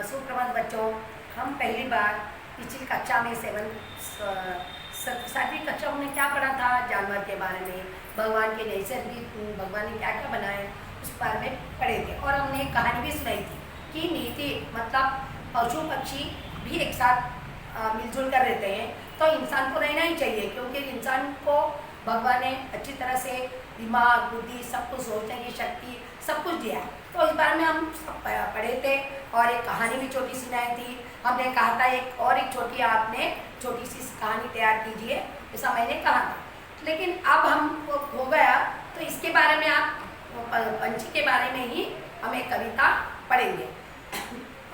सुप्रभात बच्चों, हम पहली बार पिछली कक्षा में सातवीं कक्षा में क्या पढ़ा था, जानवर के बारे में, भगवान के नैसर्गिक, भगवान ने क्या क्या बनाया उस बारे में पढ़े थे। और हमने एक कहानी भी सुनाई थी कि नीति मतलब पशु पक्षी भी एक साथ मिलजुल कर रहते हैं, तो इंसान को रहना ही चाहिए, क्योंकि इंसान को भगवान ने अच्छी तरह से दिमाग, बुद्धि, सब कुछ सोचने की शक्ति सब कुछ दिया। तो इस बारे में हम सब पढ़े थे और एक कहानी भी छोटी सुनाई थी। हमने कहा था एक छोटी आपने छोटी सी कहानी तैयार कीजिए, ऐसा मैंने कहा था। लेकिन अब हम हो गया, तो इसके बारे में आप पंछी के बारे में ही हम एक कविता पढ़ेंगे।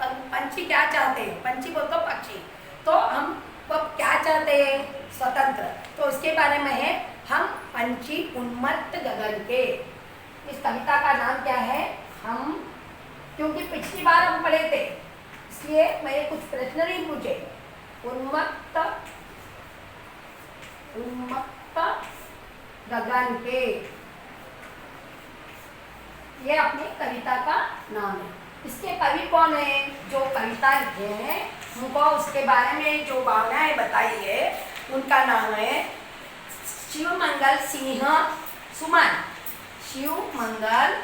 पंछी क्या चाहते हैं, पंछी बोल तो पक्षी, तो हम क्या चाहते हैं, स्वतंत्र। तो इसके बारे में है हम पंछी उन्मत्त गगन के। इस कविता का नाम क्या है, हम, क्योंकि पिछली बार हम पढ़े थे इसलिए मैंने कुछ प्रश्न नहीं पूछे। उन्मत्त गगन के, ये अपनी कविता का नाम है। इसके कवि कौन है, जो कविता लिखे हैं उनको उसके बारे में जो भावनाएं बताई है उनका नाम है शिवमंगल सिंह सुमन। शिवमंगल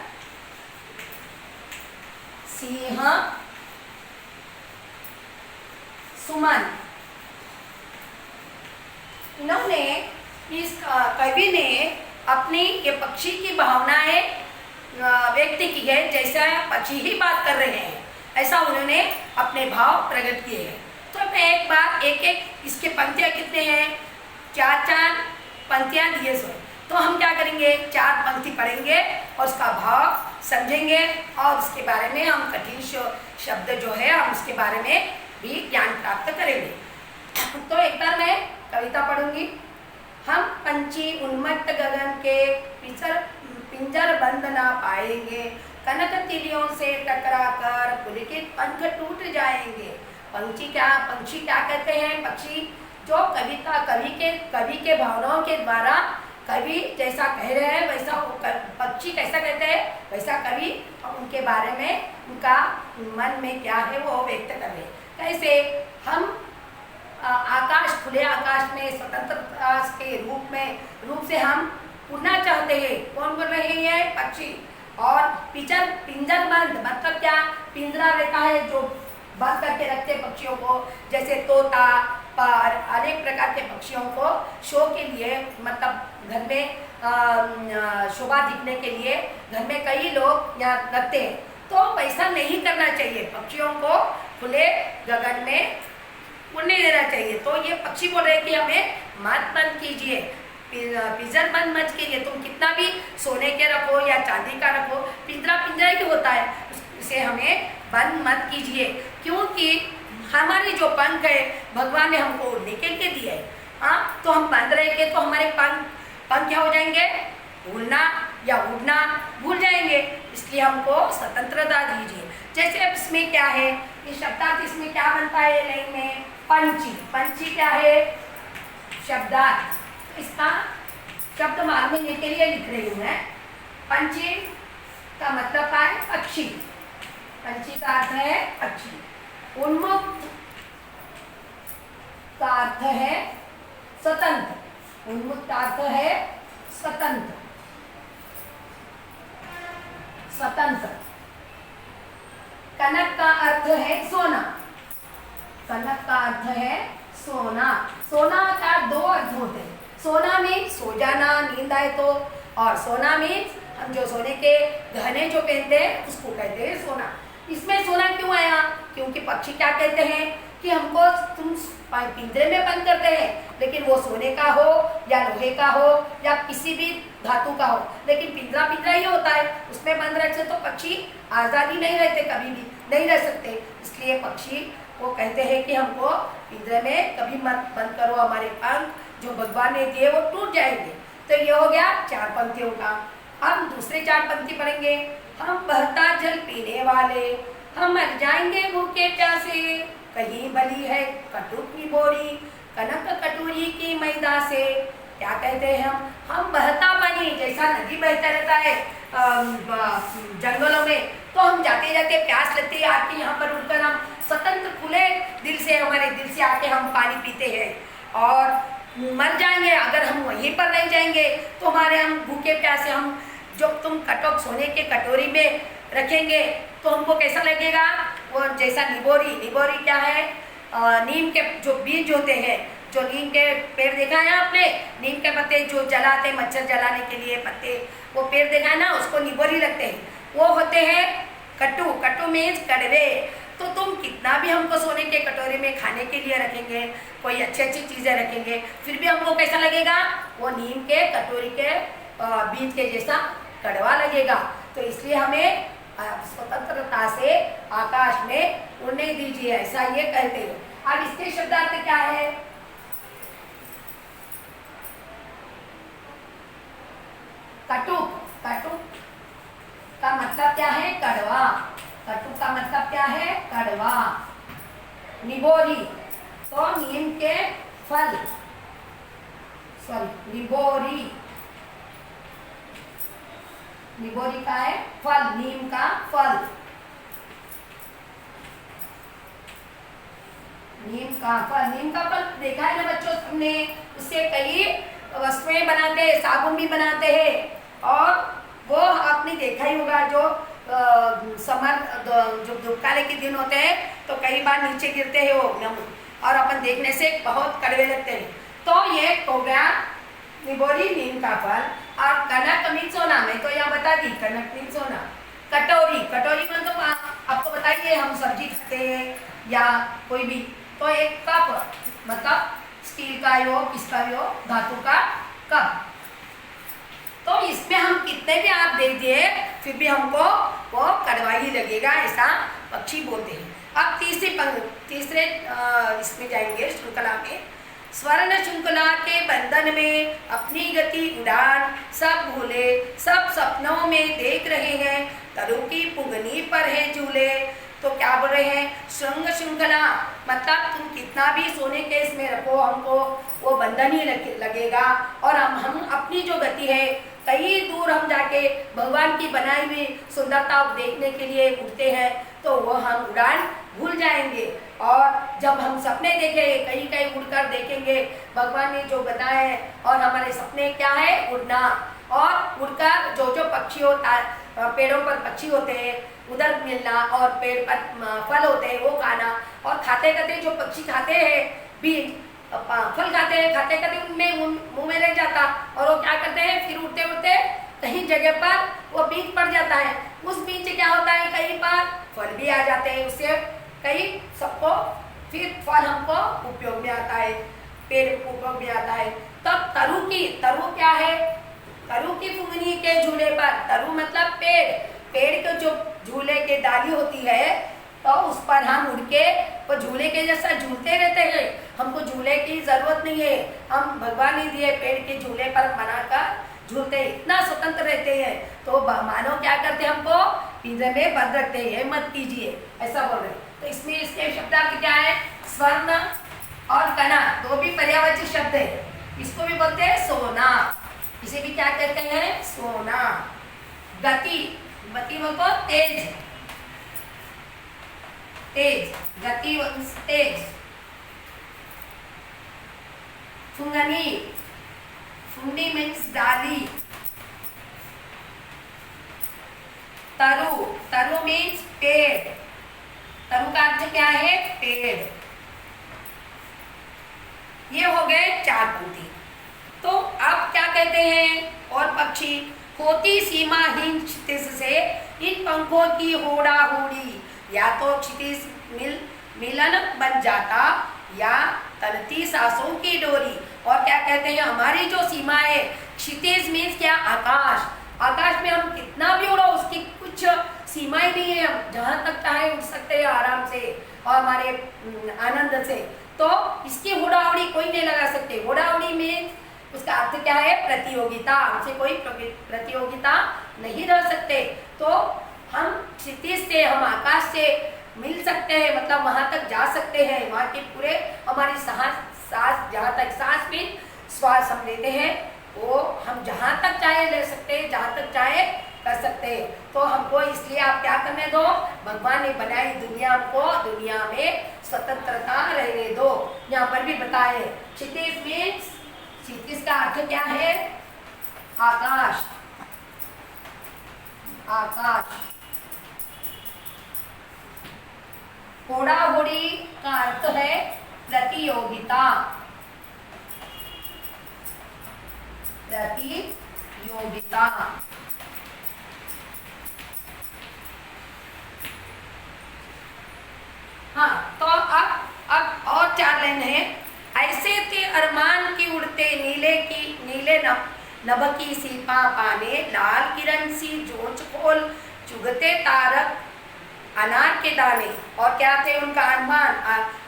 सिंह सुमन। इन्होंने, इस कवि ने अपनी ये पक्षी की भावनाएं व्यक्त की है, जैसा पक्षी ही बात कर रहे हैं ऐसा उन्होंने अपने भाव प्रकट किए हैं। तो मैं एक बार एक इसके पंक्तियां कितने हैं, 4 पंक्तियां दिए सो। तो हम क्या करेंगे, 4 पंक्ति पढ़ेंगे और उसका भाव समझेंगे और उसके बारे में हम कठिन शब्द जो है हम उसके बारे में भी ज्ञान प्राप्त करेंगे। तो एक बार मैं कविता पढ़ूंगी। हम पंछी उन्मत्त गगन के पिंजर बंद ना पाएंगे, कनक तिलियों से टकराकर पुलकित पंख टूट जाएंगे। पंछी क्या कहते हैं, पक्षी जो कवि के भावनाओं के द्वारा कवि जैसा कह रहे हैं वैसा पक्षी कैसा कहते हैं वैसा कवि उनके बारे में उनका मन में क्या है वो व्यक्त कर रहे हैं। कैसे हम आकाश, खुले आकाश में स्वतंत्रता के रूप से हम उड़ना चाहते हैं। कौन बोल रहे हैं, पक्षी। और पिंजर बंद मतलब क्या, पिंजरा रहता है जो बंद करके रखते पक्षियों को, जैसे तोता, पर अनेक प्रकार के पक्षियों को शो के लिए, मतलब घर में शोभा दिखने के लिए घर में कई लोग यहाँ रखते हैं। तो वैसा नहीं करना चाहिए, पक्षियों को खुले गगन में उड़ने देना चाहिए। तो ये पक्षी बोल रहे हैं कि हमें मत बंद कीजिए, पिंजर बंद मत कीजिए। तुम कितना भी सोने के रखो या चांदी का रखो, पिंजरा ही होता है, इसे हमें बंद मत कीजिए। क्योंकि हमारे जो पंख है भगवान ने हमको उड़ने के लिए दिए है। हाँ, तो हम बंद रहेंगे तो हमारे पंख क्या हो जाएंगे, उड़ना या उड़ना भूल जाएंगे। इसलिए हमको स्वतंत्रता दीजिए। जैसे इसमें क्या है, इस शब्दार्थ इसमें क्या बनता है लाइन में, पंछी क्या है, शब्दार्थ। इसका शब्द मालूम के लिए लिख रही हूँ मैं। पंछी का मतलब क्या है, पक्षी। पंछी का अर्थ है पक्षी। उन्मुक्त का अर्थ है स्वतंत्र। उन्मुक्त अर्थ है स्वतंत्र। कनक का अर्थ है सोना। कनक का अर्थ है सोना। सोना का 2 अर्थ होते हैं। सोना में सो जाना, नींद आए तो, और सोना में हम जो सोने के गहने जो पहनते हैं उसको कहते हैं सोना। इसमें सोना क्यों आया, क्योंकि पक्षी क्या कहते हैं कि हमको तुम पिंजरे में बंद करते हैं, लेकिन वो सोने का हो या लोहे का हो या किसी भी धातु का हो, लेकिन पिंजरा ही होता है, उसमें बंद रखते तो पक्षी आज़ादी नहीं रहते, कभी भी नहीं रह सकते। इसलिए पक्षी वो कहते हैं कि हमको पिंजरे में कभी मत बंद करो, हमारे पंख जो भगवान ने दिए वो टूट जाएंगे। तो ये हो गया 4 पंक्तियों का। हम दूसरे 4 पंक्ति पढ़ेंगे। हम बहता जल पीने वाले, हम मर जाएंगे भूखे प्यासे, कहीं भली है कटुक की बोरी, कनक कटोरी की मैदा से। क्या कहते हैं हम बहता पानी, जैसा नदी बहता रहता है जंगलों में, तो हम जाते जाते प्यास लगती है, आके यहाँ पर उठकर हम दिल से, हमारे दिल से आके हम पानी पीते हैं और मर जाएंगे। अगर हम वहीं पर रह जाएंगे तो हमारे हम भूखे प्यासे, हम जब तुम कटोक सोने के कटोरी में रखेंगे तो हमको कैसा लगेगा? वो जैसा निबोरी, निबोरी क्या है? नीम के जो बीज होते हैं, जो नीम के पेड़ देखा है आपने, नीम के पत्ते जो जलाते मच्छर जलाने के लिए पत्ते, वो पेड़ देखा है ना, उसको निबोरी लगते हैं, वो होते हैं कट्टू। कट्टू मीन्स कड़वे। तो तुम कितना भी हमको सोने के कटोरे में खाने के लिए रखेंगे, कोई अच्छी अच्छी चीज़ें रखेंगे, फिर भी हमको कैसा लगेगा? वो नीम के कटोरी के बीज के जैसा कड़वा लगेगा। तो इसलिए हमें स्वतंत्रता से आकाश में उड़ने दीजिए, ऐसा ये कहते हैं। अब इसके शब्दार्थ क्या है? कटुक, कटुक का मतलब क्या है? कड़वा। कटुक का मतलब क्या है? कड़वा। निबोरी तो नीम के फल, सॉरी निबोरी, निबोरी का है फल, नीम का फल, नीम का फल। नीम का फल देखा है ना बच्चों हमने, उससे कई वस्तुएं बनाते हैं, साबुन भी बनाते हैं। और वो आपने देखा ही होगा, जो समर जो धूपकाले के दिन होते हैं तो कई बार नीचे गिरते हैं वो नमक, और अपन देखने से बहुत कड़वे लगते हैं। तो ये हो गया निबोरी, नीम का फल। और कनक मीन सोना, मैं तो यहाँ बता दी, कनक मीन सोना। कटोरी, कटोरी मतलब आपको बताइए, हम सब्जी खाते हैं या कोई भी, तो एक कप मतलब स्टील का हो, किसका भी हो, धातु का कप। तो इसमें हम कितने भी आप दे दिए फिर भी हमको वो कड़वा ही लगेगा, ऐसा पक्षी बोलते हैं। अब तीसरे इसमें जाएंगे श्रृंखला में। स्वर्ण श्रृंखला के बंधन में अपनी गति उड़ान सब भूले, सब सपनों में देख रहे हैं, तरु की पुगनी पर है झूले। तो क्या बोल रहे हैं? श्रृंग श्रृंखला मतलब तुम कितना भी सोने के इसमें रखो, हमको वो बंधन ही लगेगा। और हम अपनी जो गति है, कहीं दूर हम जाके भगवान की बनाई हुई सुंदरता देखने के लिए उड़ते हैं, तो वो हम उड़ान भूल जाएंगे। और जब हम सपने देखेंगे, कहीं कहीं उड़कर देखेंगे भगवान ने जो बनाए हैं, और हमारे सपने क्या है? उड़ना। और उड़कर जो जो पक्षी होता, पेड़ों पर पक्षी होते हैं उधर मिलना, और पेड़ पर फल होते हैं वो खाना। और खाते खाते जो पक्षी खाते हैं बीज, फल खाते हैं, खाते खाते उनमें मुंह में रह जाता, और वो क्या करते हैं? फिर उड़ते उड़ते कहीं जगह पर वो बीज पड़ जाता है। उस बीज से क्या होता है? कहीं पर फल भी आ जाते हैं, उससे कहीं सबको फिर फल हमको उपयोग में आता है, पेड़ उपयोग में आता है। तब तरु की, तरु क्या है? तरु की फुगनी के झूले पर, तरु मतलब पेड़, पेड़ के जो झूले के डाली होती है, तो उस पर हम उड़ के वो झूले के जैसा झूलते रहते हैं। हमको झूले की जरूरत नहीं है, हम भगवान ने दिए पेड़ के झूले पर बनाकर झूलते, इतना स्वतंत्र रहते हैं। तो मानो क्या करते हैं? हमको पिंजरे में बंद रखते हैं, मत कीजिए, ऐसा बोल रहे हैं। तो इसमें इसके शब्दार्थ क्या है? स्वर्ण और कना दो भी पर्यायवाची शब्द है। इसको भी बोलते हैं सोना, इसे भी क्या कहते हैं? सोना। गति, गति बोलो तेज, तेज, गति तेज। फुंगनी, फुंडी मीन्स डाली। तरु, तरु मीन्स पेड़, तरु का अर्थ क्या है? पेड़। ये हो गए चार पंक्ति। तो अब क्या कहते हैं? और पक्षी होती सीमाहीन क्षितिज से इन पंखों की होड़ा होड़ी, या तो क्षितिज मिलन बन जाता या तनती सांसों की डोरी। और क्या कहते हैं? हमारी जो सीमा है, क्षितिज मीन्स क्या? आकाश। आकाश में हम कितना भी उड़ो उसकी कुछ सीमा ही नहीं है, हम जहाँ तक चाहे उड़ सकते हैं आराम से और हमारे आनंद से। तो इसकी होड़ाहोड़ी कोई नहीं लगा सकते। होड़ाहोड़ी में उसका अर्थ क्या है? प्रतियोगिता, हमसे कोई प्रतियोगिता नहीं रह सकते। तो हम क्षितिज से, हम आकाश से मिल सकते हैं, मतलब वहां तक जा सकते हैं, वहां के पूरे हमारी सांस जहाँ तक सांस में श्वास हम लेते हैं वो हम जहाँ तक चाहे ले सकते हैं, जहाँ तक चाहे कर सकते हैं। तो हमको इसलिए आप क्या करने दो? भगवान ने बनाई दुनिया को, दुनिया में स्वतंत्रता बढ़ता है। क्षितिज मीन्स, क्षितिज का अर्थ क्या है? आकाश, आकाश। होड़ा-होड़ी का अर्थ है प्रतियोगिता, प्रतियोगिता। हाँ, तो अब और 4 लाइन है। ऐसे थे अरमान की उड़ते नीले नभ की सीपा पाने, लाल किरण सी जोच खोल चुगते तारक अनार के दाने। और क्या थे उनका अरमान?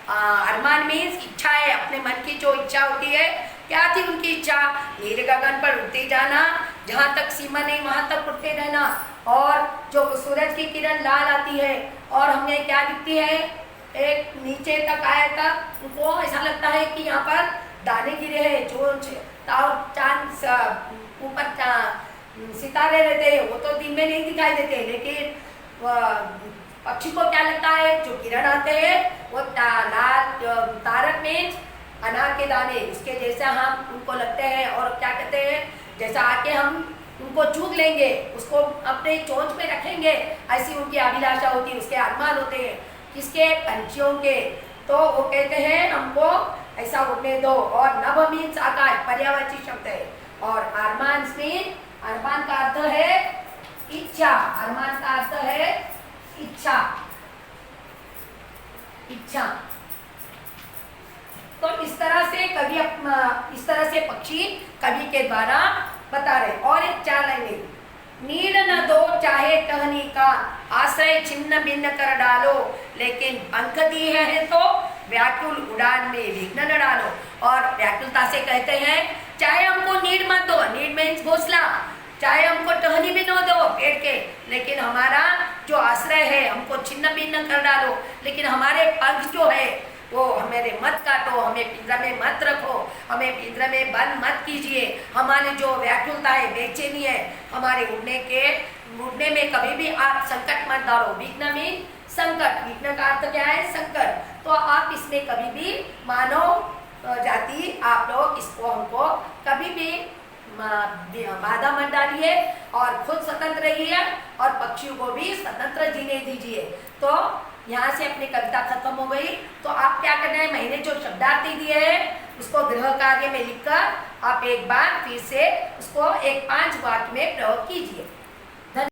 अरमान मीन्स इच्छा है, अपने मन की जो इच्छा होती है। क्या थी उनकी इच्छा? नीले गगन पर उड़ते जाना, जहाँ तक सीमा नहीं वहाँ तक उड़ते रहना। और जो सूरज की किरण लाल आती है और हमें क्या दिखती है, एक नीचे तक आया तक उनको ऐसा लगता है कि यहाँ पर दाने गिरे हैं, जो चांद ऊपर सितारे रहते हैं वो तो दिन में नहीं दिखाई देते, लेकिन पक्षी को क्या लगता है, जो किरण आते हैं वो लाल तारक में अनार के दाने, उसके जैसा हम उनको लगते हैं। और क्या कहते हैं, जैसा आके हम उनको चूग लेंगे, उसको अपने चोंच में रखेंगे, ऐसी उनकी अभिलाषा होती है, उसके अरमान होते हैं। किसके? पंछियों के। तो वो कहते हैं हमको ऐसा उड़ने दो। और नभ मीन्स आकाश, पर्यायवाची शब्द है। और अरमान मीन, अरमान का अर्थ है इच्छा, अरमान का अर्थ है इच्छा, इच्छा। तो इस तरह से कवि इस तरह से पक्षी कवि के द्वारा बता रहे। और एक 4 लाइनें। नीड न दो चाहे टहनी का, आश्रय छिन्न भिन्न कर डालो, लेकिन पंख दिए हैं तो व्याकुल उड़ान में विघ्न न डालो। और व्याकुलता से कहते हैं चाहे हमको नीड मत दो, नीड मीन्स घोंसला, चाहे हमको टहनी भी न दो पेड़ के, लेकिन हमारा जो आश्रय है हमको छिन्न भिन्न कर डालो, लेकिन हमारे पंख जो है वो हमारे मत काटो, हमें पिंजरा में मत रखो, हमें पिंजरा में बंद मत कीजिए। हमारी जो व्याकुलता है, बेचैनी है, हमारे उड़ने में कभी भी आप संकट मत डालो। विघ्न में संकट, विघ्न का अर्थ क्या है? संकट। तो आप इसमें कभी भी मानव जाति, आप लोग इसको हमको कभी भी बाधा मत डालिए और खुद स्वतंत्र रहिए और पक्षियों को भी स्वतंत्र जीने दीजिए। तो यहाँ से अपनी कविता खत्म हो गई। तो आप क्या करना है, मैंने जो शब्दार्थी दिए हैं उसको गृह कार्य में लिखकर आप एक बार फिर से उसको एक 5 वाक्य में प्रयोग कीजिए।